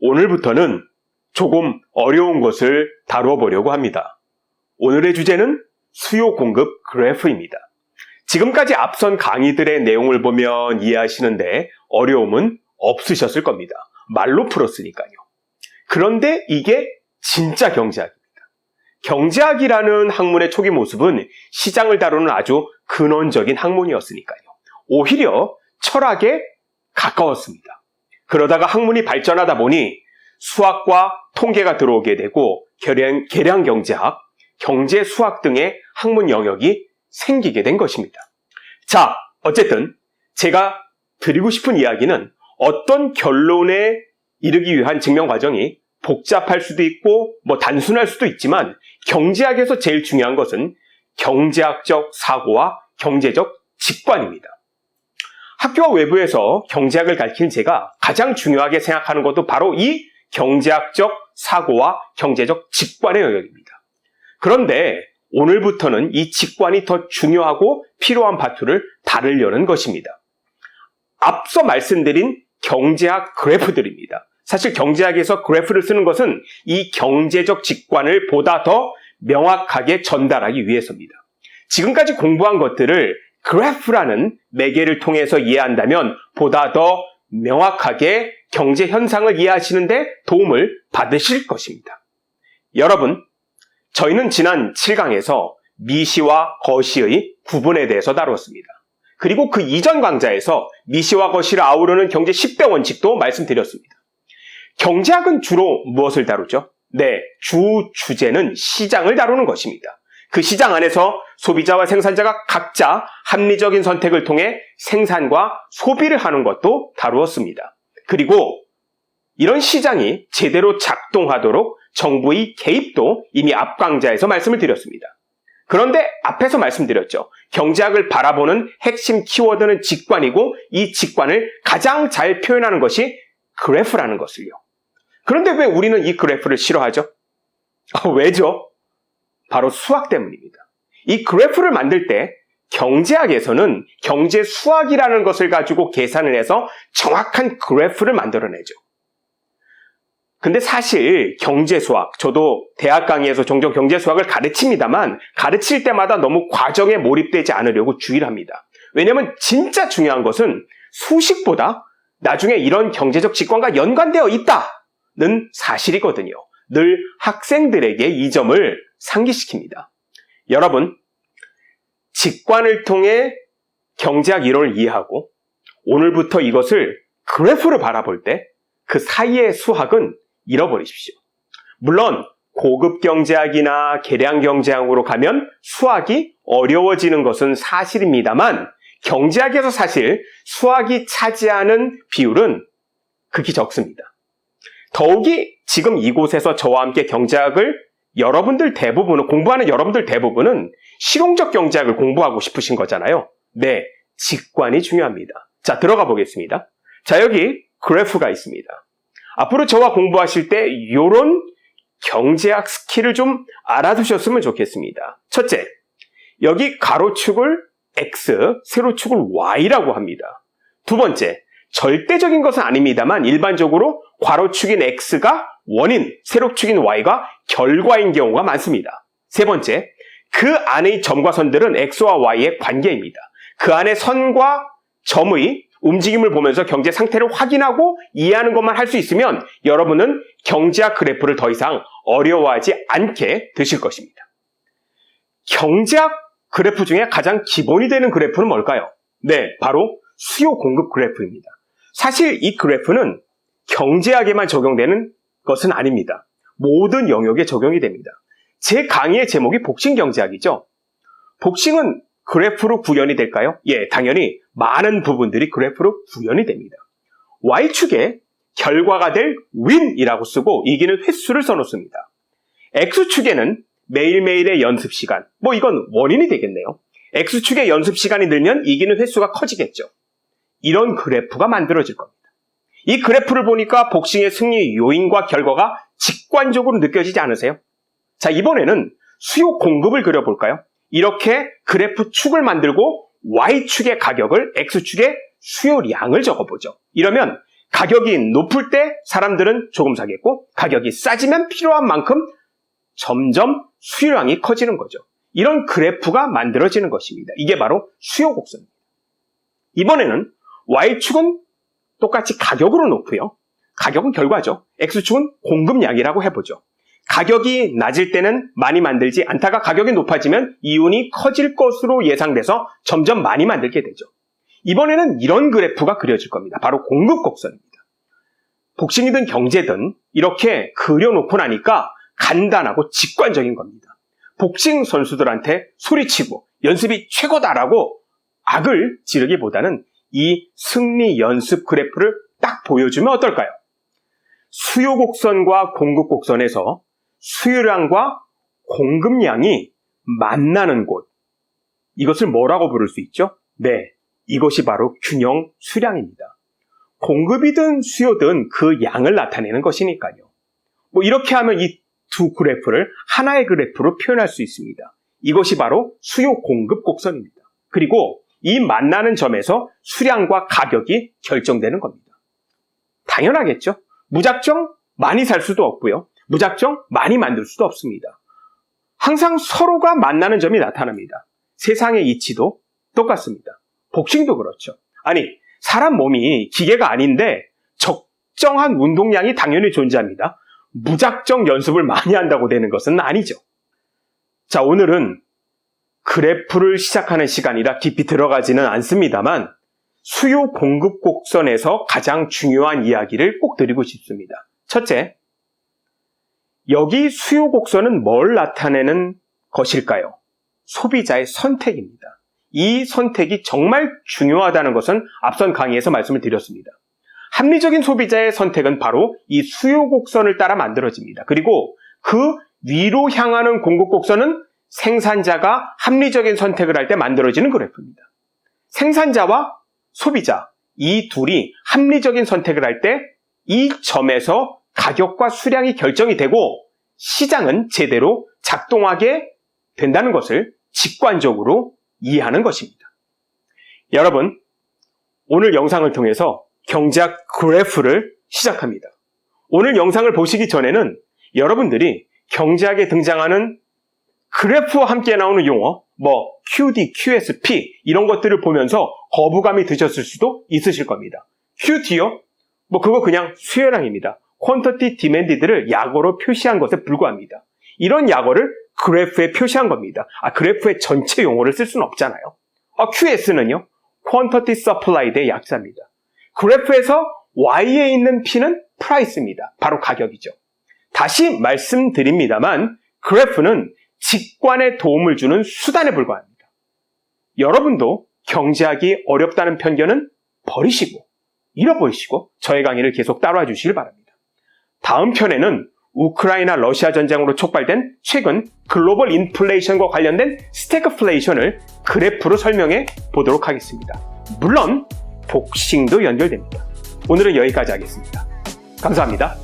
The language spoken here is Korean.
오늘부터는 조금 어려운 것을 다루어 보려고 합니다. 오늘의 주제는 수요 공급 그래프입니다. 지금까지 앞선 강의들의 내용을 보면 이해하시는데 어려움은 없으셨을 겁니다. 말로 풀었으니까요. 그런데 이게 진짜 경제학입니다. 경제학이라는 학문의 초기 모습은 시장을 다루는 아주 근원적인 학문이었으니까요. 오히려 철학에 가까웠습니다. 그러다가 학문이 발전하다 보니 수학과 통계가 들어오게 되고 계량 경제학, 경제 수학 등의 학문 영역이 생기게 된 것입니다. 자, 어쨌든 제가 드리고 싶은 이야기는 어떤 결론에 이르기 위한 증명 과정이 복잡할 수도 있고 단순할 수도 있지만 경제학에서 제일 중요한 것은 경제학적 사고와 경제적 직관입니다. 학교와 외부에서 경제학을 가르치는 제가 가장 중요하게 생각하는 것도 바로 이 경제학적 사고와 경제적 직관의 영역입니다. 그런데 오늘부터는 이 직관이 더 중요하고 필요한 파트를 다루려는 것입니다. 앞서 말씀드린 경제학 그래프들입니다. 사실 경제학에서 그래프를 쓰는 것은 이 경제적 직관을 보다 더 명확하게 전달하기 위해서입니다. 지금까지 공부한 것들을 그래프라는 매개를 통해서 이해한다면 보다 더 명확하게 경제 현상을 이해하시는데 도움을 받으실 것입니다. 여러분, 저희는 지난 7강에서 미시와 거시의 구분에 대해서 다루었습니다. 그리고 그 이전 강좌에서 미시와 거시를 아우르는 경제 10대 원칙도 말씀드렸습니다. 경제학은 주로 무엇을 다루죠? 주제는 시장을 다루는 것입니다. 그 시장 안에서 소비자와 생산자가 각자 합리적인 선택을 통해 생산과 소비를 하는 것도 다루었습니다. 그리고 이런 시장이 제대로 작동하도록 정부의 개입도 이미 앞 강좌에서 말씀을 드렸습니다. 그런데 앞에서 말씀드렸죠. 경제학을 바라보는 핵심 키워드는 직관이고 이 직관을 가장 잘 표현하는 것이 그래프라는 것을요. 그런데 왜 우리는 이 그래프를 싫어하죠? 왜죠? 바로 수학 때문입니다. 이 그래프를 만들 때 경제학에서는 경제 수학이라는 것을 가지고 계산을 해서 정확한 그래프를 만들어내죠. 근데 사실 경제 수학, 저도 대학 강의에서 종종 경제 수학을 가르칩니다만 가르칠 때마다 너무 과정에 몰입되지 않으려고 주의를 합니다. 왜냐하면 진짜 중요한 것은 수식보다 나중에 이런 경제적 직관과 연관되어 있다는 사실이거든요. 늘 학생들에게 이 점을 상기시킵니다. 여러분, 직관을 통해 경제학 이론을 이해하고 오늘부터 이것을 그래프로 바라볼 때 그 사이의 수학은 잃어버리십시오. 물론 고급 경제학이나 계량 경제학으로 가면 수학이 어려워지는 것은 사실입니다만 경제학에서 사실 수학이 차지하는 비율은 극히 적습니다. 더욱이 지금 이곳에서 저와 함께 경제학을 공부하는 여러분들 대부분은 실용적 경제학을 공부하고 싶으신 거잖아요. 직관이 중요합니다. 자, 들어가 보겠습니다. 자, 여기 그래프가 있습니다. 앞으로 저와 공부하실 때 이런 경제학 스킬을 좀 알아두셨으면 좋겠습니다. 첫째, 여기 가로축을 X, 세로축을 Y라고 합니다. 두 번째, 절대적인 것은 아닙니다만 일반적으로 괄호축인 X가 원인, 세로축인 Y가 결과인 경우가 많습니다. 세 번째, 그 안의 점과 선들은 X와 Y의 관계입니다. 그 안에 선과 점의 움직임을 보면서 경제 상태를 확인하고 이해하는 것만 할 수 있으면 여러분은 경제학 그래프를 더 이상 어려워하지 않게 되실 것입니다. 경제학 그래프 중에 가장 기본이 되는 그래프는 뭘까요? 바로 수요 공급 그래프입니다. 사실 이 그래프는 경제학에만 적용되는 것은 아닙니다. 모든 영역에 적용이 됩니다. 제 강의의 제목이 복싱 경제학이죠. 복싱은 그래프로 구현이 될까요? 당연히 많은 부분들이 그래프로 구현이 됩니다. Y축에 결과가 될 win이라고 쓰고 이기는 횟수를 써놓습니다. X축에는 매일매일의 연습 시간, 이건 원인이 되겠네요. X축의 연습 시간이 늘면 이기는 횟수가 커지겠죠. 이런 그래프가 만들어질 겁니다. 이 그래프를 보니까 복싱의 승리 요인과 결과가 직관적으로 느껴지지 않으세요? 자, 이번에는 수요 공급을 그려볼까요? 이렇게 그래프 축을 만들고 Y축의 가격을 X축의 수요량을 적어보죠. 이러면 가격이 높을 때 사람들은 조금 사겠고 가격이 싸지면 필요한 만큼 점점 수요량이 커지는 거죠. 이런 그래프가 만들어지는 것입니다. 이게 바로 수요 곡선입니다. 이번에는 Y축은 똑같이 가격으로 놓고요. 가격은 결과죠. X축은 공급량이라고 해보죠. 가격이 낮을 때는 많이 만들지 않다가 가격이 높아지면 이윤이 커질 것으로 예상돼서 점점 많이 만들게 되죠. 이번에는 이런 그래프가 그려질 겁니다. 바로 공급 곡선입니다. 복싱이든 경제든 이렇게 그려놓고 나니까 간단하고 직관적인 겁니다. 복싱 선수들한테 소리치고 연습이 최고다라고 악을 지르기보다는 이 승리 연습 그래프를 딱 보여주면 어떨까요? 수요 곡선과 공급 곡선에서 수요량과 공급량이 만나는 곳, 이것을 뭐라고 부를 수 있죠? 네, 이것이 바로 균형 수량입니다. 공급이든 수요든 그 양을 나타내는 것이니까요. 이렇게 하면 이 두 그래프를 하나의 그래프로 표현할 수 있습니다. 이것이 바로 수요 공급 곡선입니다. 그리고 이 만나는 점에서 수량과 가격이 결정되는 겁니다. 당연하겠죠? 무작정 많이 살 수도 없고요. 무작정 많이 만들 수도 없습니다. 항상 서로가 만나는 점이 나타납니다. 세상의 이치도 똑같습니다. 복싱도 그렇죠. 아니, 사람 몸이 기계가 아닌데 적정한 운동량이 당연히 존재합니다. 무작정 연습을 많이 한다고 되는 것은 아니죠. 자, 오늘은 그래프를 시작하는 시간이라 깊이 들어가지는 않습니다만 수요 공급 곡선에서 가장 중요한 이야기를 꼭 드리고 싶습니다. 첫째, 여기 수요 곡선은 뭘 나타내는 것일까요? 소비자의 선택입니다. 이 선택이 정말 중요하다는 것은 앞선 강의에서 말씀을 드렸습니다. 합리적인 소비자의 선택은 바로 이 수요 곡선을 따라 만들어집니다. 그리고 그 위로 향하는 공급 곡선은 생산자가 합리적인 선택을 할 때 만들어지는 그래프입니다. 생산자와 소비자, 이 둘이 합리적인 선택을 할 때 이 점에서 가격과 수량이 결정이 되고 시장은 제대로 작동하게 된다는 것을 직관적으로 이해하는 것입니다. 여러분, 오늘 영상을 통해서 경제학 그래프를 시작합니다. 오늘 영상을 보시기 전에는 여러분들이 경제학에 등장하는 그래프와 함께 나오는 용어, QD, QSP 이런 것들을 보면서 거부감이 드셨을 수도 있으실 겁니다. QD요? 그거 그냥 수요량입니다. Quantity Demanded를 약어로 표시한 것에 불과합니다. 이런 약어를 그래프에 표시한 겁니다. 그래프의 전체 용어를 쓸 수는 없잖아요. QS는요? Quantity Supply의 약자입니다. 그래프에서 Y에 있는 P는 Price입니다. 바로 가격이죠. 다시 말씀드립니다만 그래프는 직관에 도움을 주는 수단에 불과합니다. 여러분도 경제학이 어렵다는 편견은 버리시고 잃어버리시고 저의 강의를 계속 따라와 주시길 바랍니다. 다음 편에는 우크라이나 러시아 전쟁으로 촉발된 최근 글로벌 인플레이션과 관련된 스태그플레이션을 그래프로 설명해 보도록 하겠습니다. 물론 복싱도 연결됩니다. 오늘은 여기까지 하겠습니다. 감사합니다.